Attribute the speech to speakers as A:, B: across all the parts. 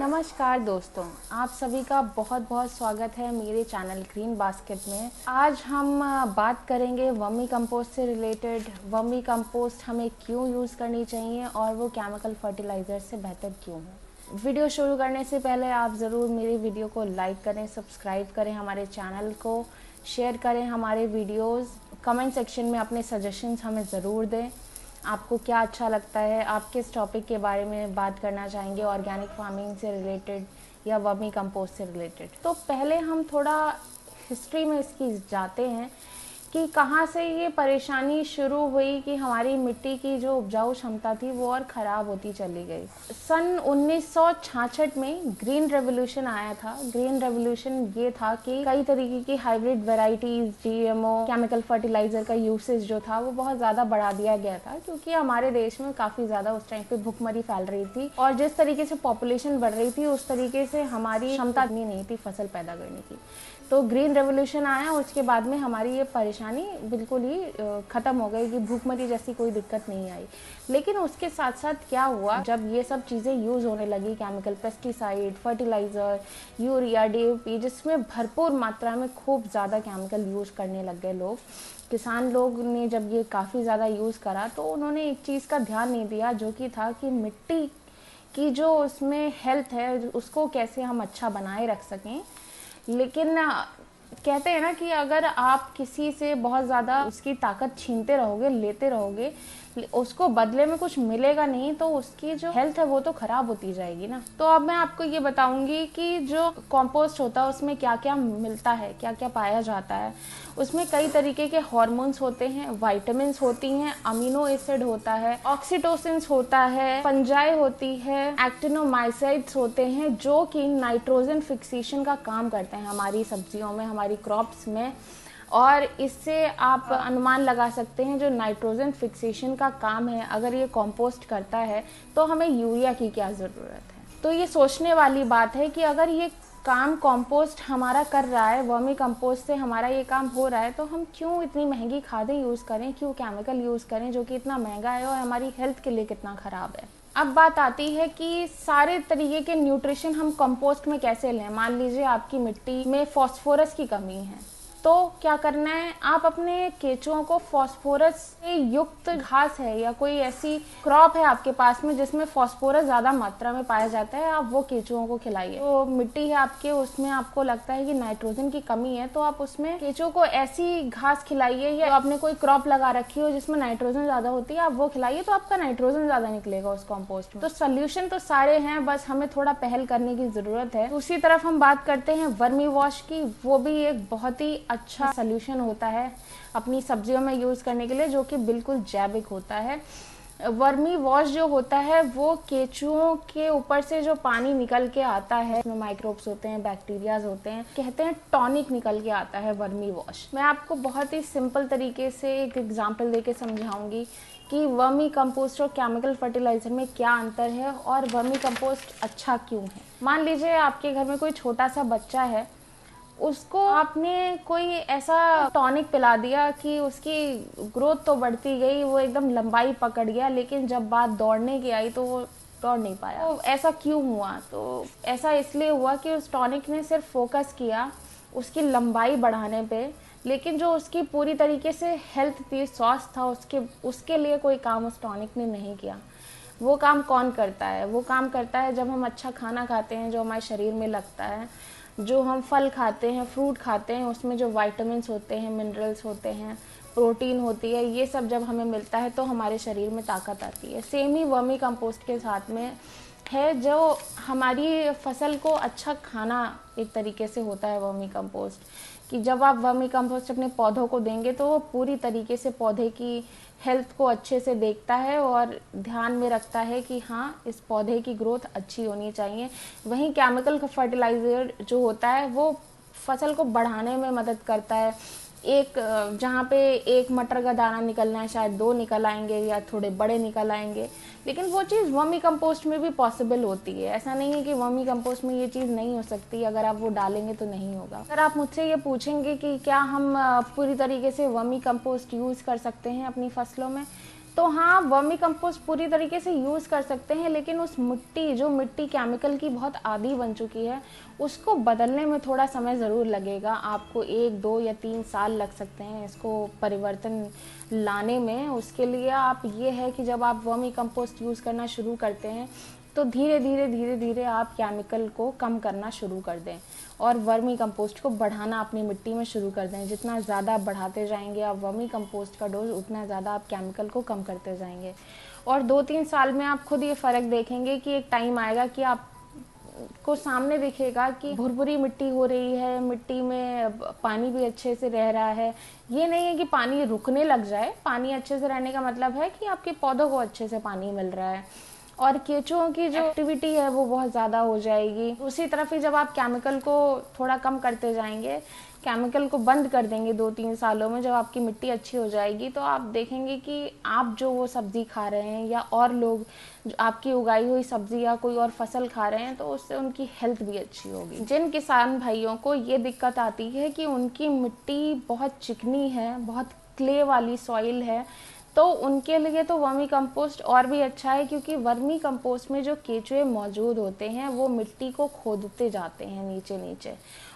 A: नमस्कार दोस्तों, आप सभी का बहुत बहुत स्वागत है मेरे चैनल ग्रीन बास्केट में। आज हम बात करेंगे वर्मी कंपोस्ट से रिलेटेड। वर्मी कंपोस्ट हमें क्यों यूज़ करनी चाहिए और वो केमिकल फर्टिलाइज़र से बेहतर क्यों है। वीडियो शुरू करने से पहले आप ज़रूर मेरी वीडियो को लाइक करें, सब्सक्राइब करें हमारे चैनल को, शेयर करें हमारे वीडियोज़, कमेंट सेक्शन में अपने सजेशंस हमें ज़रूर दें। आपको क्या अच्छा लगता है, आप किस टॉपिक के बारे में बात करना चाहेंगे, ऑर्गेनिक फार्मिंग से रिलेटेड या वर्मी कंपोस्ट से रिलेटेड। तो पहले हम थोड़ा हिस्ट्री में इसकी जाते हैं कि कहाँ से ये परेशानी शुरू हुई कि हमारी मिट्टी की जो उपजाऊ क्षमता थी वो और ख़राब होती चली गई। सन 1966 में ग्रीन रेवोल्यूशन आया था। ग्रीन रेवोल्यूशन ये था कि कई तरीके की hybrid varieties, GMO, chemical fertiliser का यूसेज जो था वो बहुत ज़्यादा बढ़ा दिया गया था, क्योंकि हमारे देश में काफ़ी ज़्यादा उस टाइम पे भुखमरी फैल रही थी और जिस तरीके से पॉपुलेशन बढ़ रही थी उस तरीके से हमारी क्षमता इतनी नहीं थी फसल पैदा करने की। तो ग्रीन रेवोल्यूशन आया, उसके बाद में हमारी ये परेशानी बिल्कुल ही ख़त्म हो गई कि भूखमरी जैसी कोई दिक्कत नहीं आई। लेकिन उसके साथ साथ क्या हुआ, जब ये सब चीज़ें यूज़ होने लगी, chemical pesticide, fertiliser, urea, DAP, जिसमें भरपूर मात्रा में खूब ज़्यादा केमिकल यूज़ करने लग गए लोग। किसान लोग ने जब ये काफ़ी ज़्यादा यूज़ करा तो उन्होंने एक चीज़ का ध्यान नहीं दिया, जो कि था कि मिट्टी की जो उसमें हेल्थ है उसको कैसे हम अच्छा बनाए रख सकें। लेकिन कहते हैं ना कि अगर आप किसी से बहुत ज़्यादा उसकी ताकत छीनते रहोगे, लेते रहोगे, उसको बदले में कुछ मिलेगा नहीं, तो उसकी जो हेल्थ है वो तो ख़राब होती जाएगी ना। तो अब मैं आपको ये बताऊंगी कि जो कंपोस्ट होता है उसमें क्या क्या मिलता है, क्या क्या पाया जाता है। उसमें कई तरीके के हार्मोन्स होते हैं, वाइटामिन्स होती हैं, अमीनो एसिड होता है, ऑक्सीटोसिन्स होता है, फंजाई होती है, एक्टिनोमाइसाइड्स होते हैं, जो कि नाइट्रोजन फिक्सेशन का काम करते हैं हमारी सब्जियों में, हमारी क्रॉप्स में। और इससे आप अनुमान लगा सकते हैं जो नाइट्रोजन फिक्सेशन का काम है, अगर ये कंपोस्ट करता है तो हमें यूरिया की क्या ज़रूरत है। तो ये सोचने वाली बात है कि अगर ये काम कंपोस्ट हमारा कर रहा है, वर्मी कंपोस्ट से हमारा ये काम हो रहा है, तो हम क्यों इतनी महंगी खादें यूज़ करें, क्यों केमिकल यूज़ करें जो कि इतना महंगा है और हमारी हेल्थ के लिए कितना ख़राब है। अब बात आती है कि सारे तरीके के न्यूट्रिशन हम कंपोस्ट में कैसे लें। मान लीजिए आपकी मिट्टी में फास्फोरस की कमी है, तो क्या करना है, आप अपने केंचुओं को फास्फोरस से युक्त घास है या कोई ऐसी क्रॉप है आपके पास में जिसमें फास्फोरस ज़्यादा मात्रा में पाया जाता है, आप वो केंचुओं को खिलाइए। तो मिट्टी है आपके, उसमें आपको लगता है कि नाइट्रोजन की कमी है, तो आप उसमें केंचुओं को ऐसी घास खिलाइए, या आपने कोई क्रॉप लगा रखी हो जिसमें नाइट्रोजन ज़्यादा होती है, आप वो खिलाइए, तो आपका नाइट्रोजन ज़्यादा निकलेगा उस कॉम्पोस्ट में। तो सोल्यूशन तो सारे हैं, बस हमें थोड़ा पहल करने की ज़रूरत है। दूसरी तरफ हम बात करते हैं वर्मी वॉश की। वो भी एक बहुत ही अच्छा सॉल्यूशन होता है अपनी सब्जियों में यूज़ करने के लिए, जो कि बिल्कुल जैविक होता है। वर्मी वॉश जो होता है वो केंचुओं के ऊपर से जो पानी निकल के आता है, उसमें माइक्रोब्स होते हैं, बैक्टीरियाज होते हैं, कहते हैं टॉनिक निकल के आता है वर्मी वॉश। मैं आपको बहुत ही सिंपल तरीके से एक एग्जांपल देके समझाऊंगी कि वर्मी कंपोस्ट और केमिकल फर्टिलाइजर में क्या अंतर है और वर्मी कंपोस्ट अच्छा क्यों है। मान लीजिए आपके घर में कोई छोटा सा बच्चा है, उसको आपने कोई ऐसा टॉनिक पिला दिया कि उसकी ग्रोथ तो बढ़ती गई, वो एकदम लंबाई पकड़ गया, लेकिन जब बात दौड़ने की आई तो वो दौड़ नहीं पाया। तो ऐसा क्यों हुआ? तो ऐसा इसलिए हुआ कि उस टॉनिक ने सिर्फ फोकस किया उसकी लंबाई बढ़ाने पे, लेकिन जो उसकी पूरी तरीके से हेल्थ थी, स्वास्थ्य था, उसके लिए कोई काम उस टॉनिक ने नहीं किया। वो काम कौन करता है? वो काम करता है जब हम अच्छा खाना खाते हैं जो हमारे शरीर में लगता है, जो हम फल खाते हैं, फ्रूट खाते हैं, उसमें जो वाइटामिन्स होते हैं, मिनरल्स होते हैं, प्रोटीन होती है, ये सब जब हमें मिलता है तो हमारे शरीर में ताकत आती है। सेम ही वर्मी कंपोस्ट के साथ में है, जो हमारी फसल को अच्छा खाना एक तरीके से होता है वर्मी कंपोस्ट, कि जब आप वर्मी कंपोस्ट अपने पौधों को देंगे तो वो पूरी तरीके से पौधे की हेल्थ को अच्छे से देखता है और ध्यान में रखता है कि हाँ, इस पौधे की ग्रोथ अच्छी होनी चाहिए। वहीं केमिकल फर्टिलाइज़र जो होता है वो फसल को बढ़ाने में मदद करता है। एक जहाँ पे एक मटर का दाना निकलना है, शायद 2 निकल आएंगे या थोड़े बड़े निकल आएंगे, लेकिन वो चीज़ वर्मी कंपोस्ट में भी पॉसिबल होती है। ऐसा नहीं है कि वर्मी कंपोस्ट में ये चीज़ नहीं हो सकती, अगर आप वो डालेंगे तो नहीं होगा। अगर आप मुझसे ये पूछेंगे कि क्या हम पूरी तरीके से वर्मी कंपोस्ट यूज़ कर सकते हैं अपनी फसलों में, तो तो हाँ, वर्मी कंपोस्ट पूरी तरीके से यूज़ कर सकते हैं, लेकिन उस जो मिट्टी केमिकल की बहुत आदी बन चुकी है, उसको बदलने में थोड़ा समय ज़रूर लगेगा। आपको 1, 2 या 3 साल लग सकते हैं इसको परिवर्तन लाने में। उसके लिए आप ये है कि जब आप वर्मी कंपोस्ट यूज़ करना शुरू करते हैं तो धीरे धीरे आप केमिकल को कम करना शुरू कर दें और वर्मी कंपोस्ट को बढ़ाना अपनी मिट्टी में शुरू कर दें। जितना ज़्यादा आप बढ़ाते जाएंगे आप वर्मी कंपोस्ट का डोज, उतना ज़्यादा आप केमिकल को कम करते जाएंगे। और 2-3 साल में आप खुद ये फ़र्क देखेंगे कि एक टाइम आएगा कि आप को सामने दिखेगा कि भुरभुरी मिट्टी हो रही है, मिट्टी में पानी भी अच्छे से रह रहा है। ये नहीं है कि पानी रुकने लग जाए, पानी अच्छे से रहने का मतलब है कि आपके पौधों को अच्छे से पानी मिल रहा है और केंचुओं की जो एक्टिविटी है वो बहुत ज़्यादा हो जाएगी। उसी तरफ ही जब आप केमिकल को थोड़ा कम करते जाएंगे, केमिकल को बंद कर देंगे 2-3 सालों में, जब आपकी मिट्टी अच्छी हो जाएगी तो आप देखेंगे कि आप जो वो सब्ज़ी खा रहे हैं या और लोग जो आपकी उगाई हुई सब्ज़ी या कोई और फसल खा रहे हैं, तो उससे उनकी हेल्थ भी अच्छी होगी। जिन किसान भाइयों को ये दिक्कत आती है कि उनकी मिट्टी बहुत चिकनी है, बहुत क्ले वाली सॉइल है, तो उनके लिए तो वर्मी कंपोस्ट और भी अच्छा है, क्योंकि वर्मी कंपोस्ट में जो केचुए मौजूद होते हैं वो मिट्टी को खोदते जाते हैं नीचे नीचे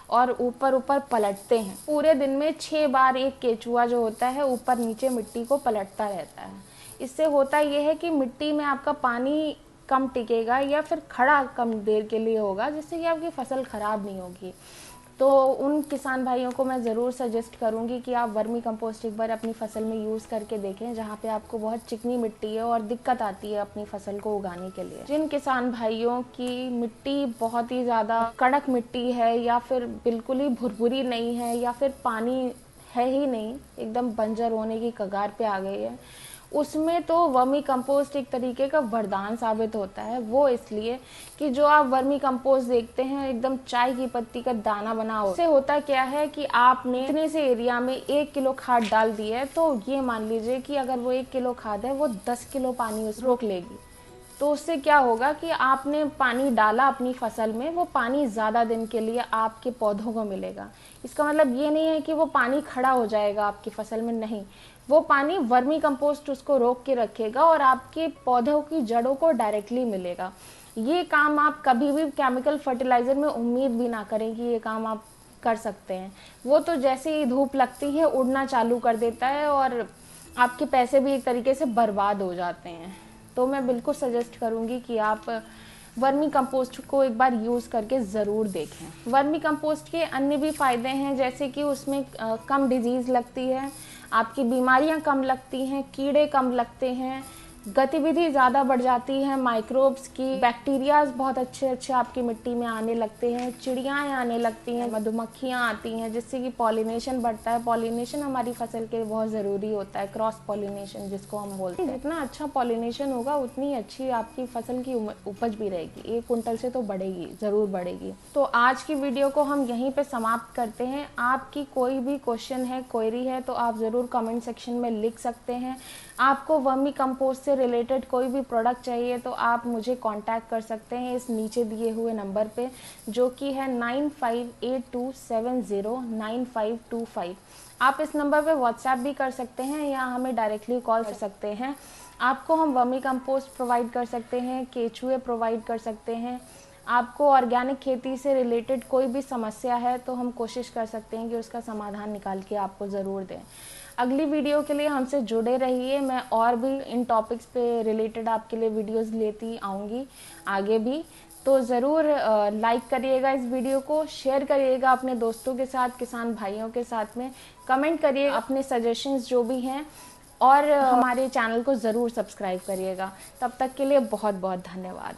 A: और ऊपर पलटते हैं। पूरे दिन में 6 बार एक केचुआ जो होता है ऊपर नीचे मिट्टी को पलटता रहता है। इससे होता ये है कि मिट्टी में आपका पानी कम टिकेगा या फिर खड़ा कम देर के लिए होगा, जिससे कि आपकी फसल खराब नहीं होगी। तो उन किसान भाइयों को मैं ज़रूर सजेस्ट करूंगी कि आप वर्मी कंपोस्ट एक बार अपनी फसल में यूज़ करके देखें, जहाँ पे आपको बहुत चिकनी मिट्टी है और दिक्कत आती है अपनी फसल को उगाने के लिए। जिन किसान भाइयों की मिट्टी बहुत ही ज़्यादा कड़क मिट्टी है या फिर बिल्कुल ही भुरभुरी नहीं है या फिर पानी है ही नहीं, एकदम बंजर होने की कगार पे आ गई है, उसमें तो वर्मी कंपोस्ट एक तरीके का वरदान साबित होता है। वो इसलिए कि जो आप वर्मी कंपोस्ट देखते हैं एकदम चाय की पत्ती का दाना बना हो, उससे होता क्या है कि आपने इतने से एरिया में 1 किलो खाद डाल दी है, तो ये मान लीजिए कि अगर वो 1 किलो खाद है वो 10 किलो पानी उस रोक लेगी। तो उससे क्या होगा कि आपने पानी डाला अपनी फसल में, वो पानी ज़्यादा दिन के लिए आपके पौधों को मिलेगा। इसका मतलब ये नहीं है कि वो पानी खड़ा हो जाएगा आपकी फसल में, नहीं, वो पानी वर्मी कंपोस्ट उसको रोक के रखेगा और आपके पौधों की जड़ों को डायरेक्टली मिलेगा। ये काम आप कभी भी केमिकल फर्टिलाइज़र में उम्मीद भी ना करें कि ये काम आप कर सकते हैं। वो तो जैसे ही धूप लगती है उड़ना चालू कर देता है और आपके पैसे भी एक तरीके से बर्बाद हो जाते हैं। तो मैं बिल्कुल सजेस्ट करूँगी कि आप वर्मी कंपोस्ट को एक बार यूज़ करके ज़रूर देखें। वर्मी कंपोस्ट के अन्य भी फ़ायदे हैं, जैसे कि उसमें कम डिजीज़ लगती है, आपकी बीमारियां कम लगती हैं, कीड़े कम लगते हैं, गतिविधि ज़्यादा बढ़ जाती है माइक्रोब्स की, बैक्टीरियाज बहुत अच्छे आपकी मिट्टी में आने लगते हैं, चिड़ियाएँ आने लगती हैं, मधुमक्खियाँ आती हैं, जिससे कि पॉलिनेशन बढ़ता है। पॉलिनेशन हमारी फसल के लिए बहुत ज़रूरी होता है, क्रॉस पॉलिनेशन जिसको हम बोलते हैं। जितना अच्छा पॉलिनेशन होगा उतनी अच्छी आपकी फसल की उपज भी रहेगी, 1 कुंटल से तो बढ़ेगी, ज़रूर बढ़ेगी। तो आज की वीडियो को हम यहीं पर समाप्त करते हैं। आपकी कोई भी क्वेश्चन है, क्वेरी है, तो आप ज़रूर कमेंट सेक्शन में लिख सकते हैं। आपको वर्मी कंपोस्ट से रिलेटेड कोई भी प्रोडक्ट चाहिए तो आप मुझे कांटेक्ट कर सकते हैं इस नीचे दिए हुए नंबर पे, जो कि है 9582709525। आप इस नंबर पे व्हाट्सएप भी कर सकते हैं या हमें डायरेक्टली कॉल कर सकते हैं। आपको हम वर्मी कंपोस्ट प्रोवाइड कर सकते हैं, केचुए प्रोवाइड कर सकते हैं। आपको ऑर्गेनिक खेती से रिलेटेड कोई भी समस्या है तो हम कोशिश कर सकते हैं कि उसका समाधान निकाल के आपको ज़रूर दें। अगली वीडियो के लिए हमसे जुड़े रहिए। मैं और भी इन टॉपिक्स पे रिलेटेड आपके लिए वीडियोस लेती आऊँगी आगे भी। तो ज़रूर लाइक करिएगा इस वीडियो को, शेयर करिएगा अपने दोस्तों के साथ, किसान भाइयों के साथ में, कमेंट करिए अपने सजेशंस जो भी हैं और हमारे चैनल को ज़रूर सब्सक्राइब करिएगा। तब तक के लिए बहुत बहुत धन्यवाद।